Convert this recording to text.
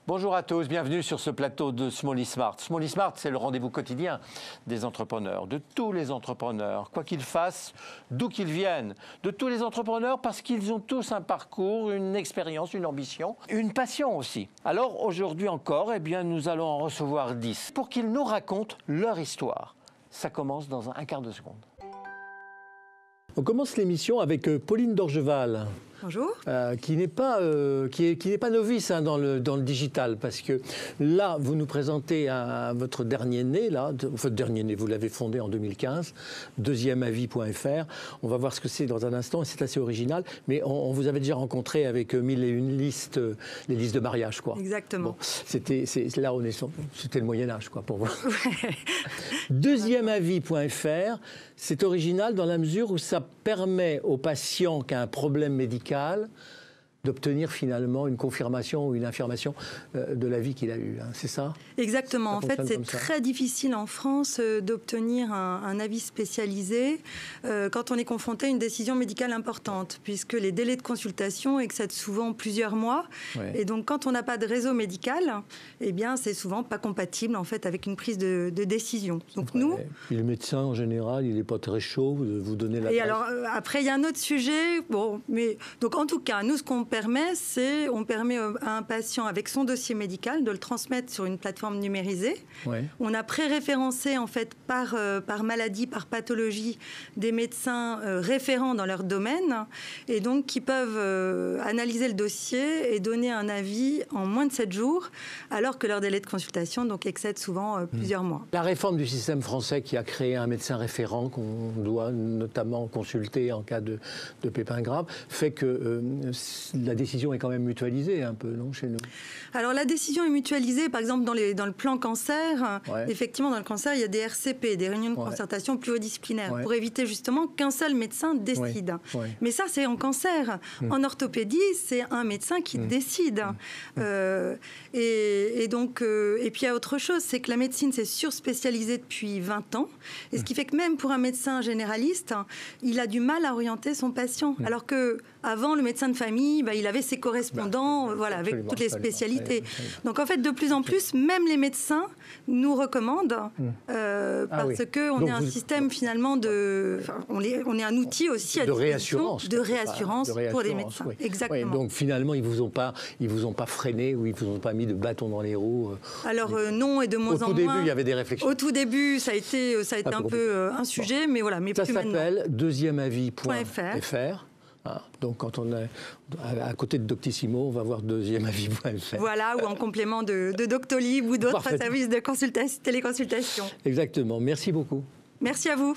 Bonjour à tous, bienvenue sur ce plateau de Smally Smart. Smally Smart, c'est le rendez-vous quotidien des entrepreneurs, de tous les entrepreneurs, quoi qu'ils fassent, d'où qu'ils viennent, de tous les entrepreneurs parce qu'ils ont tous un parcours, une expérience, une ambition, une passion aussi. Alors aujourd'hui encore, nous allons en recevoir 10 pour qu'ils nous racontent leur histoire. Ça commence dans un quart de seconde. On commence l'émission avec Pauline Dorgeval. Bonjour. Qui n'est pas novice dans le digital, parce que là, vous nous présentez votre dernier né, vous l'avez fondé en 2015, deuxièmeavis.fr. On va voir ce que c'est dans un instant, et c'est assez original, mais on vous avait déjà rencontré avec 1001 listes, les listes de mariage, quoi. Exactement. Bon, c'était le Moyen-Âge, quoi, pour vous. Ouais. Deuxièmeavis.fr, c'est original dans la mesure où ça permet aux patients qui ont un problème médical d'obtenir finalement une confirmation ou une affirmation de la vie qu'il a eue. Hein. C'est ça ? Exactement. En fait, c'est très difficile en France d'obtenir un avis spécialisé quand on est confronté à une décision médicale importante, puisque les délais de consultation excèdent souvent plusieurs mois. Ouais. Et donc, quand on n'a pas de réseau médical, eh bien, c'est souvent pas compatible en fait avec une prise de décision. Donc nous. Et le médecin en général, il n'est pas très chaud. Vous donnez la. Et alors après, il y a un autre sujet. Bon, mais donc en tout cas, nous, ce qu'on permet, c'est on permet à un patient avec son dossier médical de le transmettre sur une plateforme numérisée. Ouais. On a pré-référencé en fait par maladie, par pathologie, des médecins référents dans leur domaine et donc qui peuvent analyser le dossier et donner un avis en moins de 7 jours, alors que leur délai de consultation donc excède souvent plusieurs mois. La réforme du système français qui a créé un médecin référent qu'on doit notamment consulter en cas de pépins graves fait que la décision est quand même mutualisée un peu, non, chez nous? Alors la décision est mutualisée, par exemple dans le plan cancer. Ouais. Effectivement, dans le cancer, il y a des RCP, des réunions de concertation pluridisciplinaires, pour éviter justement qu'un seul médecin décide. Ouais. Ouais. Mais ça, c'est en cancer. En orthopédie, c'est un médecin qui décide. Et donc, et puis il y a autre chose, c'est que la médecine s'est surspécialisée depuis 20 ans, et ce qui fait que même pour un médecin généraliste, il a du mal à orienter son patient, alors que avant, le médecin de famille, il avait ses correspondants, avec toutes les spécialités. Donc en fait, de plus en plus, même les médecins nous recommandent parce qu'on est un système finalement on est un outil aussi à disposition de réassurance pour les médecins. Oui. Exactement. Oui, donc finalement, ils vous ont pas freiné ou ils vous ont pas mis de bâton dans les roues. Alors non, et de moins en moins. Au tout début, il y avait des réflexions. Au tout début, ça a été un peu un sujet, mais voilà. Mais ça s'appelle deuxièmeavis.fr. Ah, donc quand on est à côté de Doctissimo, on va voir deuxièmeavis.fr. Voilà, ou en complément de Doctolib ou d'autres services de téléconsultation. Exactement. Merci beaucoup. Merci à vous.